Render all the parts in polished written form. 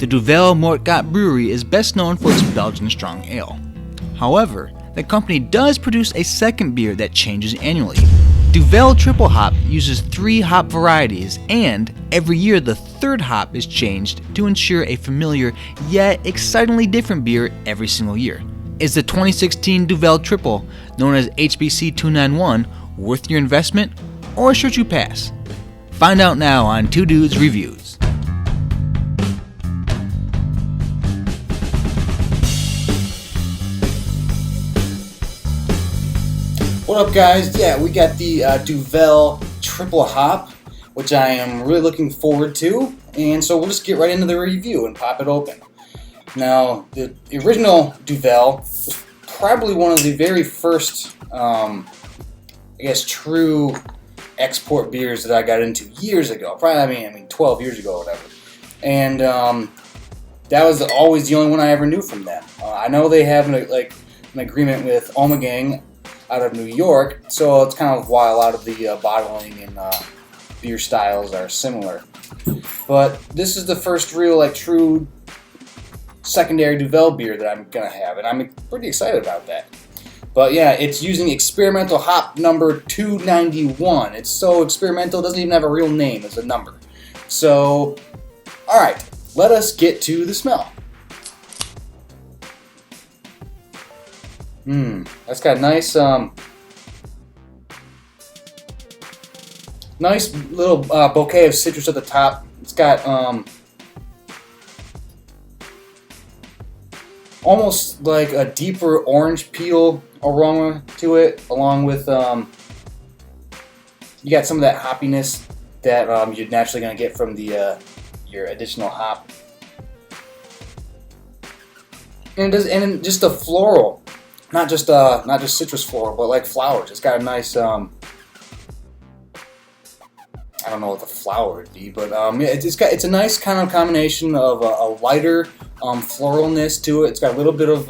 The Duvel Tripel Brewery is best known for its Belgian strong ale. However, the company does produce a second beer that changes annually. Duvel Tripel Hop uses 3 hop varieties, and every year the third hop is changed to ensure a familiar yet excitingly different beer every single year. Is the 2016 Duvel Tripel, known as HBC 291, worth your investment, or should you pass? Find out now on Two Dudes Reviews. What up, guys? Yeah, we got the Duvel Tripel Hop, which I am really looking forward to, and so we'll just get right into the review and pop it open. Now, the original Duvel was probably one of the very first, true export beers that I got into years ago. Probably, I mean, 12 years ago or whatever. And that was always the only one I ever knew from them. I know they have an agreement with Omegang out of New York, so it's kind of why a lot of the bottling and beer styles are similar. But this is the first real, true secondary Duvel beer that I'm gonna have, and I'm pretty excited about that. But yeah, it's using experimental hop number 291. It's so experimental, it doesn't even have a real name, it's a number. So, alright, let us get to the smell. That's got a nice little bouquet of citrus at the top. It's got almost like a deeper orange peel aroma to it, along with you got some of that hoppiness that you're naturally going to get from the your additional hop, and just the floral. Not just citrus floral, but like flowers. It's got a nice I don't know what the flower would be, but it's a nice kind of combination of a lighter floralness to it. It's got a little bit of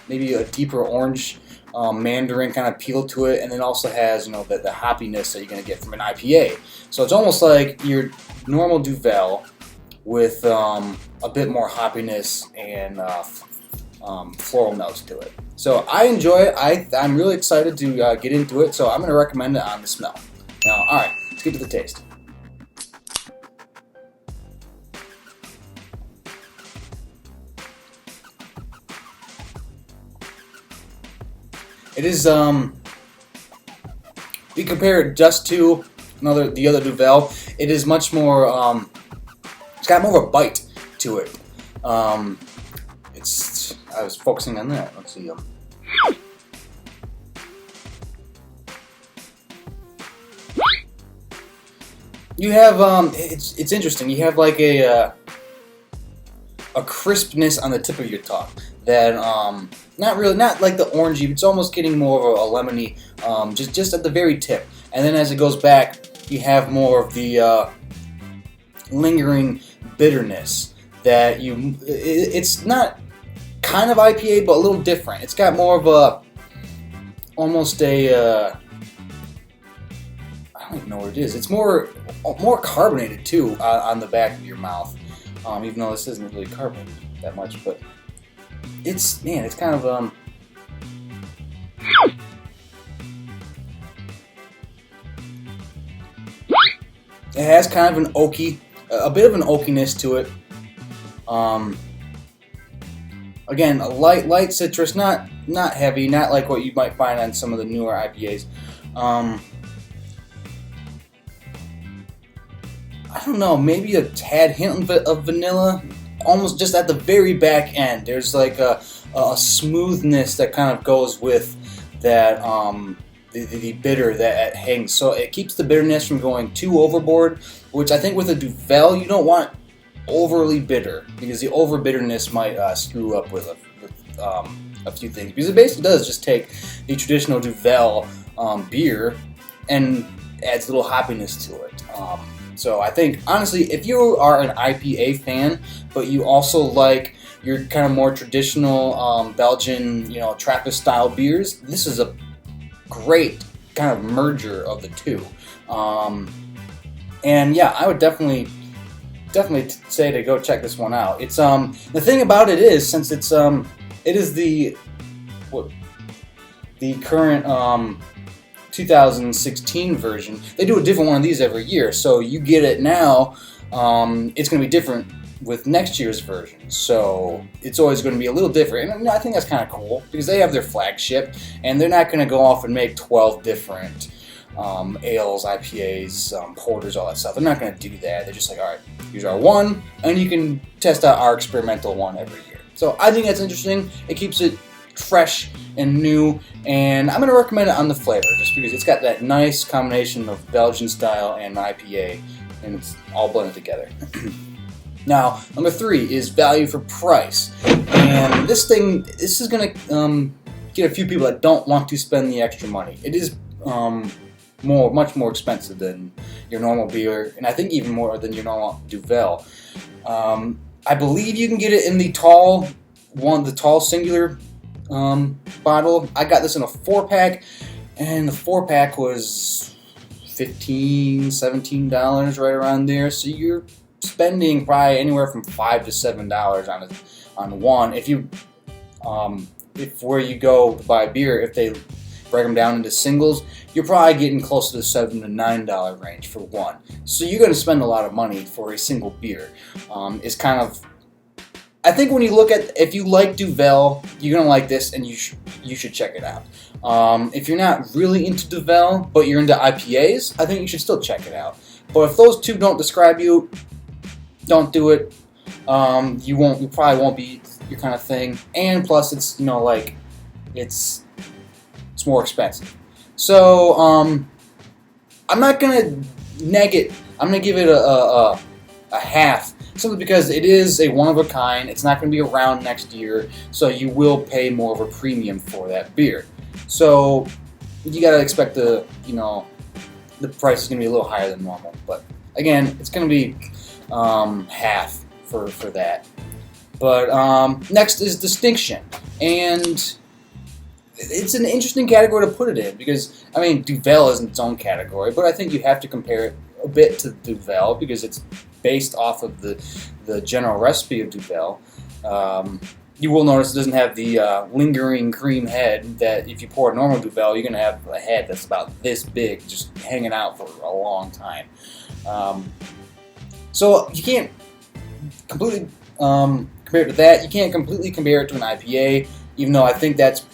maybe a deeper orange mandarin kind of peel to it, and then also has the hoppiness that you're gonna get from an IPA. So it's almost like your normal Duvel with a bit more hoppiness and floral notes to it. So I enjoy it. I'm really excited to get into it, so I'm going to recommend it on the smell. Now, alright, let's get to the taste. It is, we compare it just to the other Duvel, it is much more, it's got more of a bite to it. I was focusing on that. Let's see. You have it's interesting. You have like a crispness on the tip of your tongue that not like the orangey. It's almost getting more of a lemony, just at the very tip. And then as it goes back, you have more of the lingering bitterness that it's not kind of IPA, but a little different. It's got more of almost a I don't even know what it is. It's more carbonated too on the back of your mouth. Even though this isn't really carbonated that much, but it's kind of it has kind of a bit of an oakiness to it. Again, a light citrus, not heavy, not like what you might find on some of the newer IPAs. I don't know, maybe a tad hint of vanilla, almost just at the very back end. There's like a smoothness that kind of goes with that the bitter that hangs. So it keeps the bitterness from going too overboard, which I think with a Duvel you don't want overly bitter, because the over bitterness might screw up with a few things, because it basically does just take the traditional Duvel beer and adds a little hoppiness to it. So I think honestly, if you are an IPA fan but you also like your kind of more traditional Belgian Trappist style beers, this is a great kind of merger of the two. And yeah, I would definitely definitely say to go check this one out. It's the thing about it is, since it is the current 2016 version, they do a different one of these every year. So you get it now, it's going to be different with next year's version. So it's always going to be a little different. And I think that's kind of cool because they have their flagship, and they're not going to go off and make 12 different ales, IPAs, porters, all that stuff. They're not going to do that. They're just like, all right, here's our one, and you can test out our experimental one every year. So I think that's interesting. It keeps it fresh and new, and I'm going to recommend it on the flavor just because it's got that nice combination of Belgian style and IPA, and it's all blended together. Now, number 3 is value for price, and this is going to get a few people that don't want to spend the extra money. It is much more expensive than your normal beer, and I think even more than your normal Duvel. I believe you can get it in the tall singular bottle. I got this in a 4-pack, and the 4-pack was $15, $17 right around there. So you're spending probably anywhere from $5 to $7 on one. If where you go to buy beer, if they break them down into singles, you're probably getting close to the $7 to $9 range for one. So you're going to spend a lot of money for a single beer. It's kind of, I think when you look at, if you like Duvel, you're going to like this, and you should check it out. If you're not really into Duvel, but you're into IPAs, I think you should still check it out. But if those two don't describe you, don't do it. You probably won't be your kind of thing. And plus, it's it's more expensive. So I'm not gonna neg it. I'm gonna give it a half, simply because it is a one of a kind. It's not gonna be around next year, so you will pay more of a premium for that beer. So you gotta expect the price is gonna be a little higher than normal. But again, it's gonna be half for that. But next is distinction, and it's an interesting category to put it in because, I mean, Duvel isn't its own category, but I think you have to compare it a bit to Duvel because it's based off of the general recipe of Duvel. You will notice it doesn't have the lingering cream head that if you pour a normal Duvel, you're going to have a head that's about this big, just hanging out for a long time. So you can't completely compare it to that. You can't completely compare it to an IPA, even though I think that's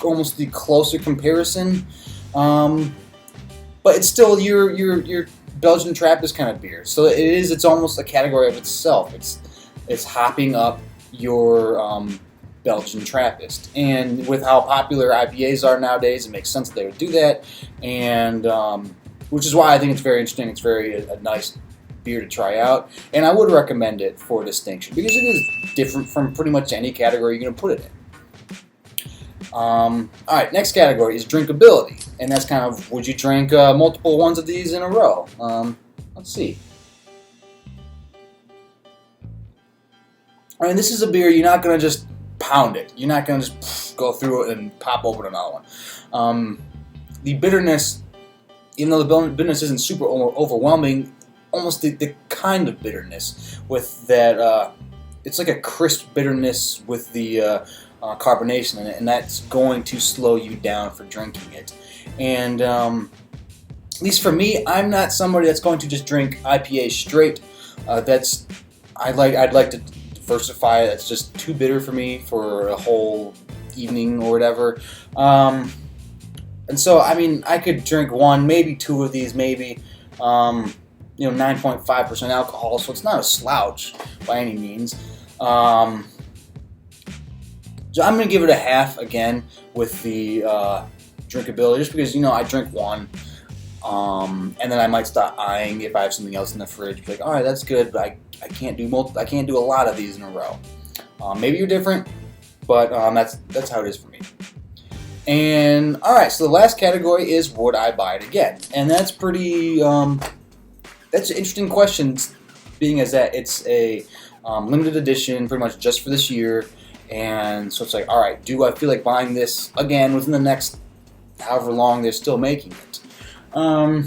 almost the closer comparison. But it's still your Belgian Trappist kind of beer. So it's almost a category of itself. It's hopping up your Belgian Trappist. And with how popular IPAs are nowadays, it makes sense that they would do that. And which is why I think it's very interesting. It's a nice beer to try out, and I would recommend it for distinction because it is different from pretty much any category you're going to put it in. Alright, next category is drinkability, and that's kind of, would you drink multiple ones of these in a row? Let's see. I mean, this is a beer you're not going to just pound it. You're not going to just go through it and pop open another one. The bitterness, even though the bitterness isn't super overwhelming, almost the kind of bitterness with that, it's like a crisp bitterness with the carbonation in it, and that's going to slow you down for drinking it. And at least for me, I'm not somebody that's going to just drink IPA straight. I'd like to diversify. That's just too bitter for me for a whole evening or whatever. And so, I mean, I could drink one, maybe two of these, maybe. 9.5% alcohol, so it's not a slouch by any means. So I'm going to give it a half again with the drinkability, just because I drink one, and then I might start eyeing if I have something else in the fridge. Be like, all right, that's good, but I can't do a lot of these in a row. Maybe you're different, but that's how it is for me. And all right, so the last category is would I buy it again, and that's pretty. That's an interesting question, being as that it's a limited edition, pretty much just for this year, and so it's like, all right, do I feel like buying this again within the next however long they're still making it? I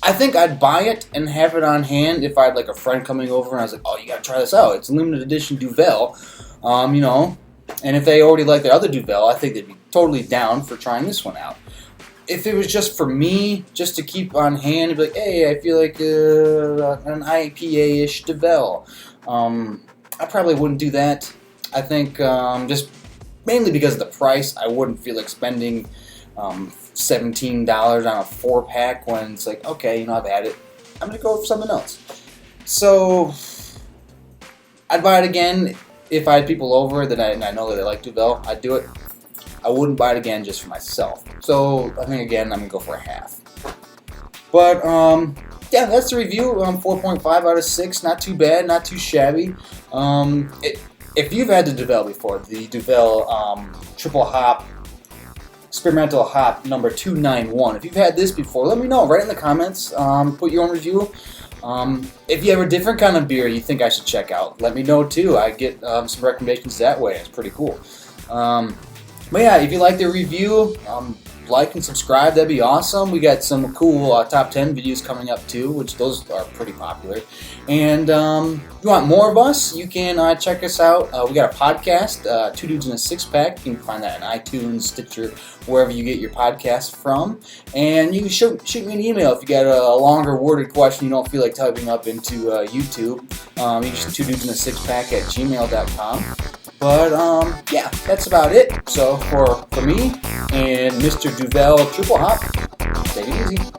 I think I'd buy it and have it on hand if I had like a friend coming over and I was like, oh, you gotta try this out. It's a limited edition Duvel, and if they already like their other Duvel, I think they'd be totally down for trying this one out. If it was just for me, just to keep on hand, and be like, hey, I feel like an IPA-ish Duvel, I probably wouldn't do that. I think just mainly because of the price, I wouldn't feel like spending $17 on a 4-pack when it's like, okay, I've had it. I'm going to go for something else. So, I'd buy it again if I had people over that I know that they like Duvel. I'd do it. I wouldn't buy it again just for myself. So, I think again, I'm going to go for a half. But, yeah, that's the review. 4.5 out of 6. Not too bad, not too shabby. If you've had the Duvel before, the Duvel Triple Hop, Experimental Hop number 291. If you've had this before, let me know. Write in the comments. Put your own review. If you have a different kind of beer you think I should check out, let me know too. I get some recommendations that way. It's pretty cool. But yeah, if you like the review, like and subscribe. That'd be awesome. We got some cool top 10 videos coming up too, which those are pretty popular. And if you want more of us, you can check us out. We got a podcast, Two Dudes in a Six Pack. You can find that on iTunes, Stitcher, wherever you get your podcasts from. And you can shoot me an email if you got a longer worded question you don't feel like typing up into YouTube. You just Two Dudes in a Six Pack at gmail.com. But, yeah, that's about it. So, for me and Mr. Duvel Tripel Hop, take it easy.